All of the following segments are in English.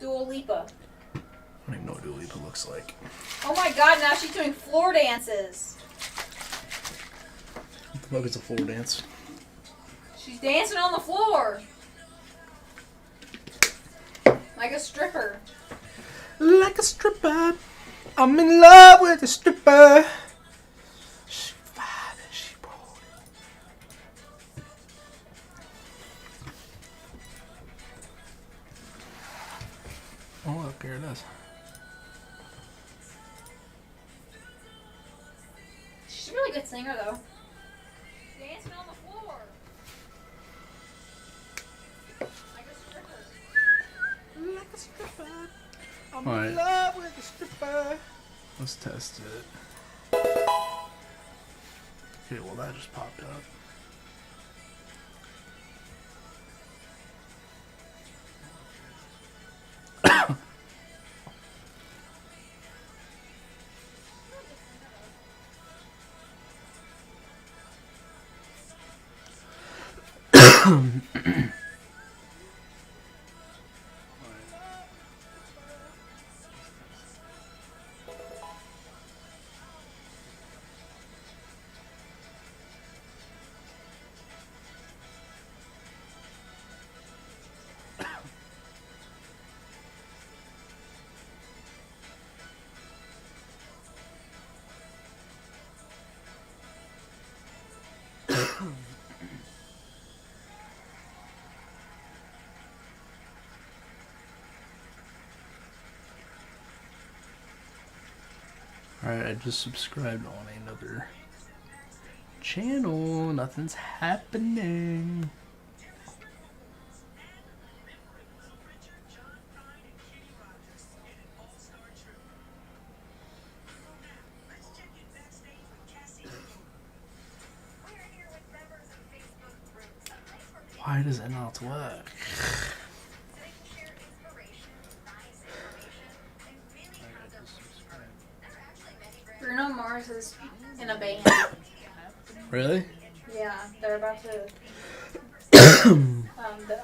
Dua Lipa. I don't even know what Dua Lipa looks like. Oh my god, now she's doing floor dances. What the fuck is a floor dance? She's dancing on the floor. Like a stripper. Like a stripper. I'm in love with a stripper. She fine and she bold. Oh, look, here it is. She's a really good singer, though. Dancing on the floor. Like a stripper. Like a stripper. I'm in love with a stripper. Let's test it. Okay, well that just popped up. Alright, I just subscribed on another channel. Nothing's happening. Why does it not work? Bruno Mars is in a band. Really? Yeah, they're about to.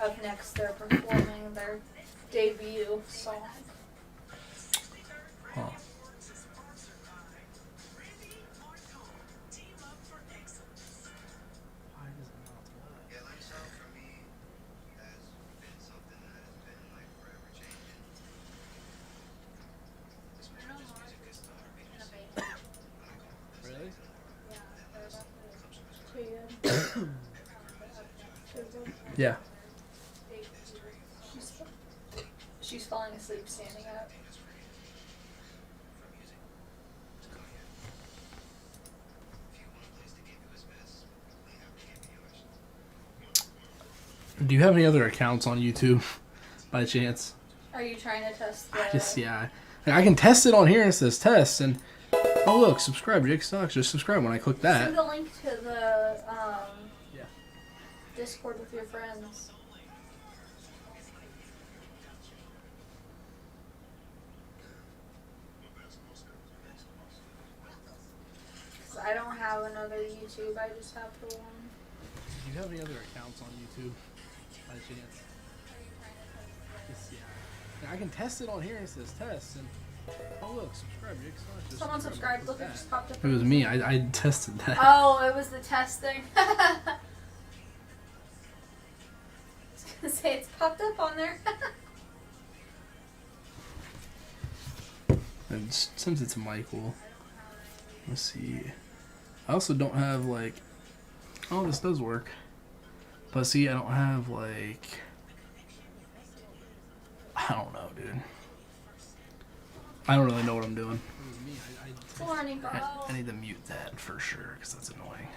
Up next, they're performing their debut song. Huh. Really? Yeah. She's falling asleep standing up. Do you have any other accounts on YouTube, by chance? Are you trying to test the... Yeah. I can test it on here and it says test, and oh look, subscribe, Jake Stocks. Just subscribe when I click that. Send the link to the Discord with your friends. Because I don't have another YouTube, I just have the one. Do you have any other accounts on YouTube, by chance? Yeah. I can test it on here and it says test, and oh look, subscribe, Jake Stocks. Just Someone subscribed, look, it just popped up. It was me. I tested that. Oh, it was the test thing. I was gonna say it's popped up on there. And since it's Michael, let's see. I also don't have like. Oh, this does work. But see, I don't have like. I don't know, dude. I don't really know what I'm doing. I need to mute that for sure, because that's annoying.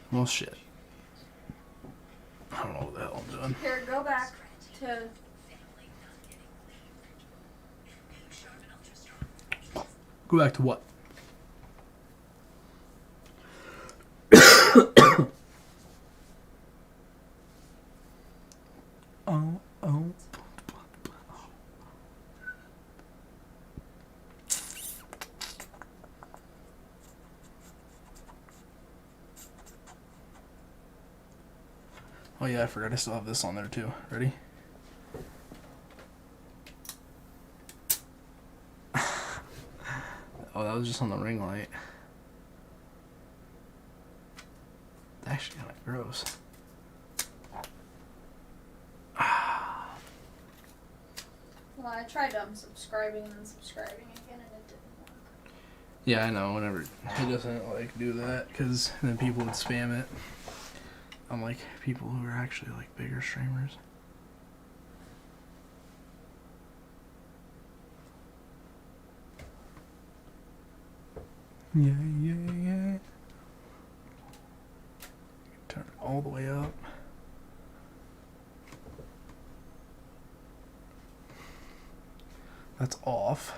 Well, shit. I don't know what the hell I'm doing. Here, go back to... Go back to what? Oh, oh. Oh yeah, I forgot I still have this on there too. Ready? Oh, that was just on the ring light. It's actually kind of gross. Well, I tried unsubscribing and then subscribing again, and it didn't work. Yeah, I know. Whenever he doesn't like do that, because then people would spam it. I'm like people who are actually like bigger streamers. Yeah, yeah, yeah. Turn it all the way up. That's off.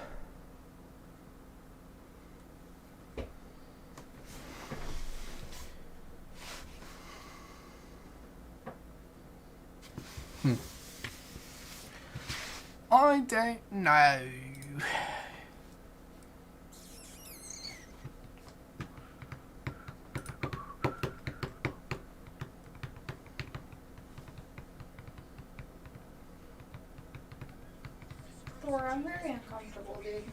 I don't know. Thor, I'm very uncomfortable, dude.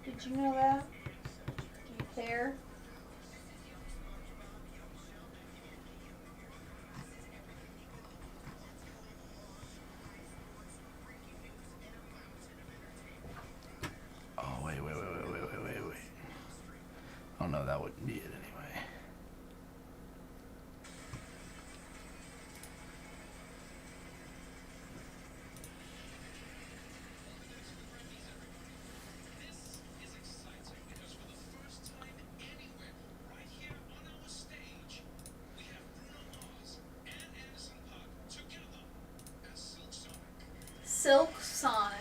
Did you know that? Do you care? Oh, wait. Oh, no, that wouldn't be it anyway. Silk Sonic.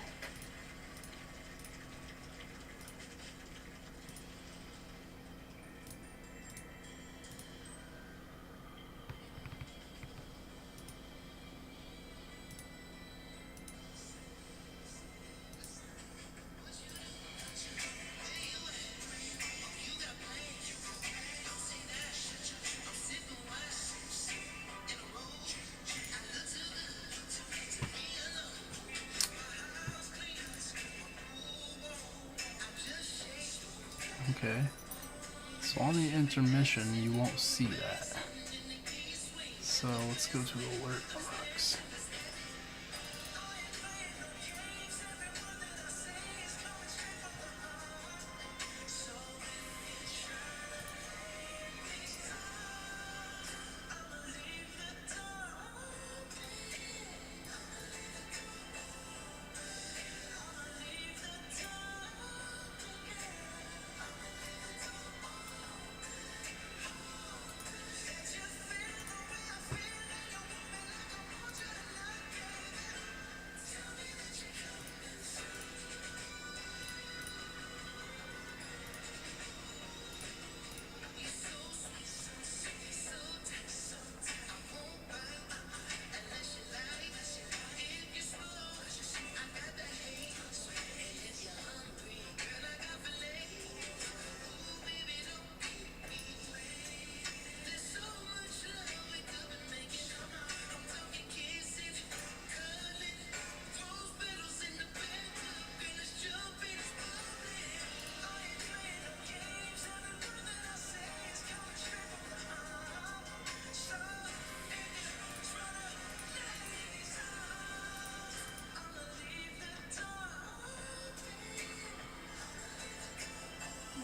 Okay. So on the intermission, you won't see that. So let's go to alert box.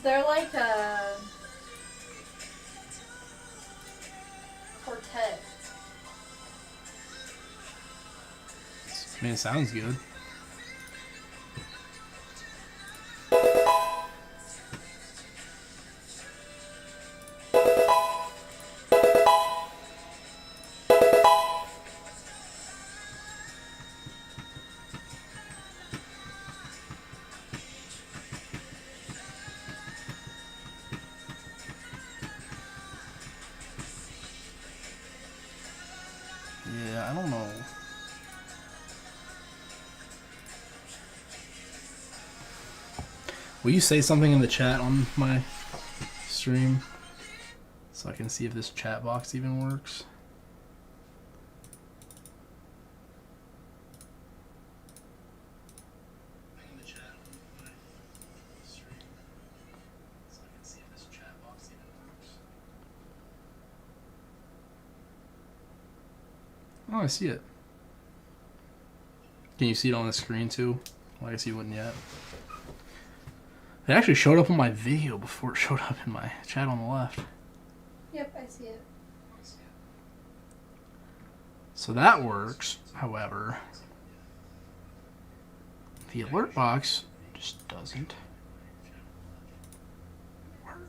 They're like a quartet. I mean, it sounds good. Will you say something in the chat on my stream so I can see if this chat box even works? Oh, I see it. Can you see it on the screen too? Well, I guess you wouldn't yet. It actually showed up on my video before it showed up in my chat on the left. Yep, I see it. So that works. However, the alert box just doesn't work.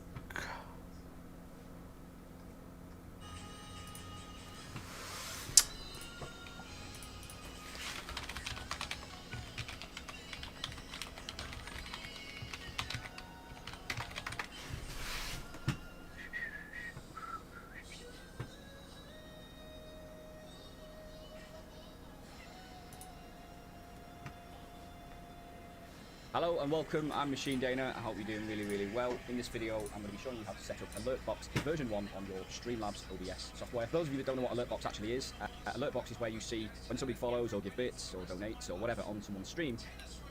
Hello and welcome, I'm Machine Dana. I hope you're doing really well. In this video, I'm going to be showing you how to set up Alertbox version 1 on your Streamlabs OBS software. For those of you that don't know what Alertbox actually is, Alertbox is where you see when somebody follows or give bits or donates or whatever on someone's stream.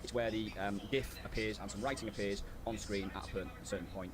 It's where the GIF appears and some writing appears on screen at a certain point.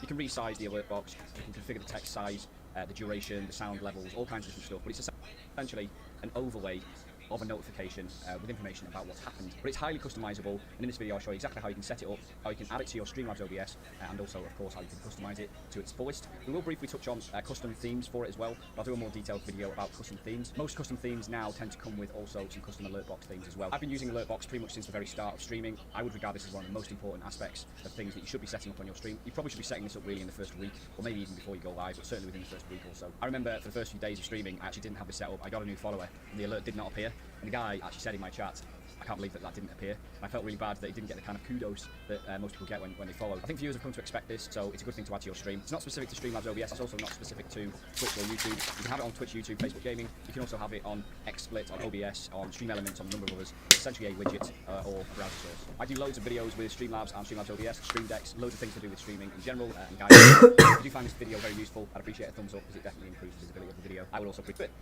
You can resize the Alertbox, you can configure the text size, the duration, the sound levels, all kinds of different stuff, but it's essentially an overlay of a notification with information about what's happened. But it's highly customizable, and in this video I'll show you exactly how you can set it up, how you can add it to your Streamlabs OBS, and also, of course, how you can customize it to its fullest. We will briefly touch on custom themes for it as well. I'll do a more detailed video about custom themes. Most custom themes now tend to come with also some custom Alertbox themes as well. I've been using Alertbox pretty much since the very start of streaming. I would regard this as one of the most important aspects of things that you should be setting up on your stream. You probably should be setting this up really in the first week, or maybe even before you go live, but certainly within the first week or so. I remember for the first few days of streaming, I actually didn't have this set up. I got a new follower, and the alert did not appear. And the guy actually said in my chat, I can't believe that that didn't appear. And I felt really bad that he didn't get the kind of kudos that most people get when they follow. I think viewers have come to expect this, so it's a good thing to add to your stream. It's not specific to Streamlabs OBS, it's also not specific to Twitch or YouTube. You can have it on Twitch, YouTube, Facebook Gaming. You can also have it on XSplit, on OBS, on Stream Elements, on a number of others. It's essentially a widget or a browser source. I do loads of videos with Streamlabs and Streamlabs OBS, Stream Decks, loads of things to do with streaming in general and guidance. If you do find this video very useful, I'd appreciate a thumbs up because it definitely improves the visibility of the video. I will also appreciate it.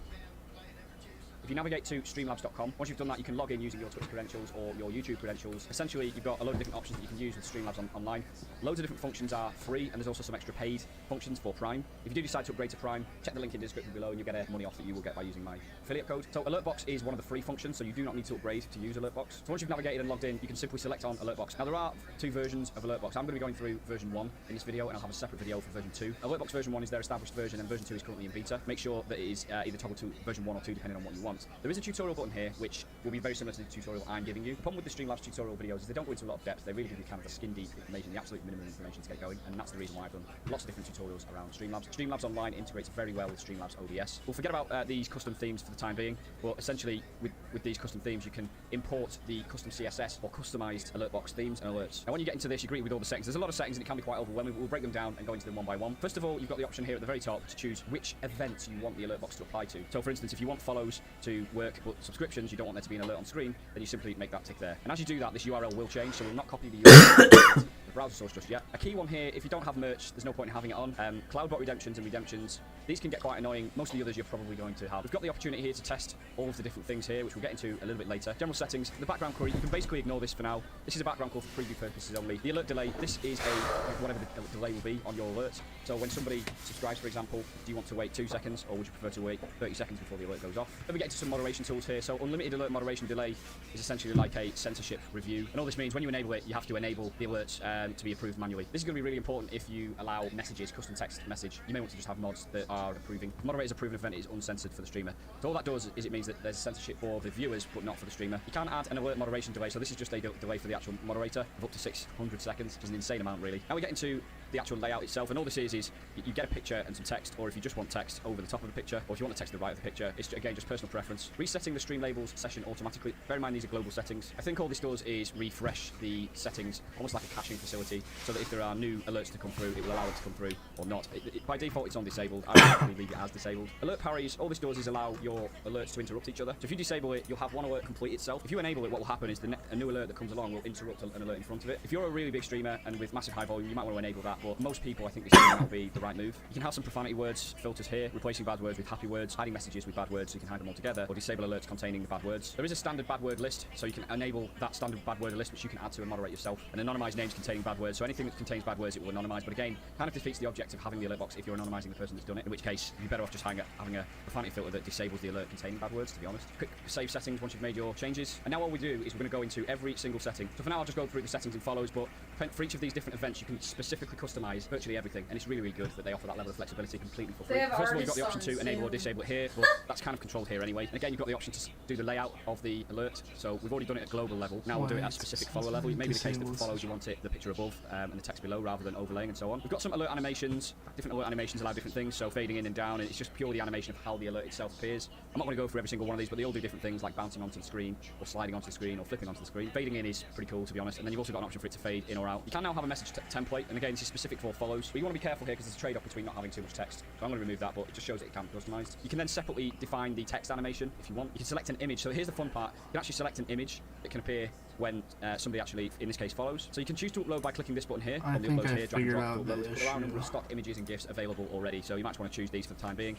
If you navigate to streamlabs.com, once you've done that, you can log in using your Twitch credentials or your YouTube credentials. Essentially, you've got a load of different options that you can use with Streamlabs online. Loads of different functions are free, and there's also some extra paid functions for Prime. If you do decide to upgrade to Prime, check the link in the description below, and you'll get money off that you will get by using my affiliate code. So Alertbox is one of the free functions, so you do not need to upgrade to use Alertbox. So once you've navigated and logged in, you can simply select on Alertbox. Now, there are two versions of Alertbox. I'm going to be going through version 1 in this video, and I'll have a separate video for version 2. Alertbox version 1 is their established version, and version 2 is currently in beta. Make sure that it is either toggled to version 1 or 2, depending on what you want. There is a tutorial button here, which will be very similar to the tutorial I'm giving you. The problem with the Streamlabs tutorial videos is they don't go into a lot of depth. They really give you kind of the skin deep information, the absolute minimum information to get going, and that's the reason why I've done lots of different tutorials around Streamlabs. Streamlabs Online integrates very well with Streamlabs OBS. We'll forget about these custom themes for the time being, but essentially with these custom themes you can import the custom CSS or customized Alertbox themes and alerts. Now when you get into this, you agree with all the settings. There's a lot of settings and it can be quite overwhelming. We'll break them down and go into them one by one. First of all, you've got the option here at the very top to choose which events you want the Alertbox to apply to. So for instance, if you want follows to work but subscriptions, you don't want there to be an alert on screen, then you simply make that tick there. And as you do that, this URL will change, so we'll not copy the URL the browser source just yet. A key one here, if you don't have merch, there's no point in having it on. Cloudbot redemptions and redemptions, these can get quite annoying. Most of the others you're probably going to have. We've got the opportunity here to test all of the different things here, which we'll get into a little bit later. General settings, the background query, you can basically ignore this for now. This is a background call for preview purposes only. The alert delay, this is whatever the delay will be on your alert. So when somebody subscribes, for example, do you want to wait 2 seconds or would you prefer to wait 30 seconds before the alert goes off? Then we get into some moderation tools here. So unlimited alert moderation delay is essentially like a censorship review. And all this means when you enable it, you have to enable the alerts to be approved manually. This is going to be really important if you allow messages, custom text message. You may want to just have mods that are approving. The moderator's approved event is uncensored for the streamer. So all that does is it means that there's censorship for the viewers, but not for the streamer. You can add an alert moderation delay. So this is just a delay for the actual moderator of up to 600 seconds, which is an insane amount, really. Now we get into the actual layout itself, and all this is you get a picture and some text, or if you just want text over the top of the picture, or if you want the text to the right of the picture, it's again just personal preference. Resetting the stream labels session automatically. Bear in mind these are global settings. I think all this does is refresh the settings, almost like a caching facility, so that if there are new alerts to come through, it will allow it to come through or not. By default, it's on disabled. I automatically leave it as disabled. Alert parries, all this does is allow your alerts to interrupt each other. So if you disable it, you'll have one alert complete itself. If you enable it, what will happen is a new alert that comes along will interrupt an alert in front of it. If you're a really big streamer and with massive high volume, you might want to enable that, but most people, I think this will be the right move. You can have some profanity words filters here, replacing bad words with happy words, hiding messages with bad words so you can hide them all together, or disable alerts containing the bad words. There is a standard bad word list, so you can enable that standard bad word list, which you can add to and moderate yourself, and anonymize names containing bad words. So anything that contains bad words, it will anonymize, but again, kind of defeats the object of having the alert box if you're anonymizing the person that's done it, in which case you're better off just having a profanity filter that disables the alert containing bad words, to be honest. Quick save settings once you've made your changes, and now all we do is we're going to go into every single setting. So for now I'll just go through the settings in follows, but for each of these different events you can specifically customize virtually everything, and it's really, really good that they offer that level of flexibility completely for free. First of all, you've got the option to enable or disable it here, but that's kind of controlled here anyway. And again, you've got the option to do the layout of the alert, so we've already done it at global level. Now we'll do it at specific follower level. Maybe the case that for follows you want it the picture above and the text below rather than overlaying and so on. We've got some alert animations. Different alert animations allow different things, so fading in and down, and it's just purely the animation of how the alert itself appears. I'm not going to go through every single one of these, but they all do different things like bouncing onto the screen or sliding onto the screen or flipping onto the screen. Fading in is pretty cool, to be honest, and then you've also got an option for it to fade in or out. You can now have a message template, and again, this is specific for follows, but you want to be careful here because there's a trade-off between not having too much text. So I'm going to remove that, but it just shows that it can be customized. You can then separately define the text animation if you want. You can select an image. So here's the fun part. You can actually select an image that can appear when somebody actually, in this case, follows. So you can choose to upload by clicking this button here. I on the think uploads I here, drag and figured drop out to upload. the There are a number of issue. stock images and GIFs available already, so you might want to choose these for the time being.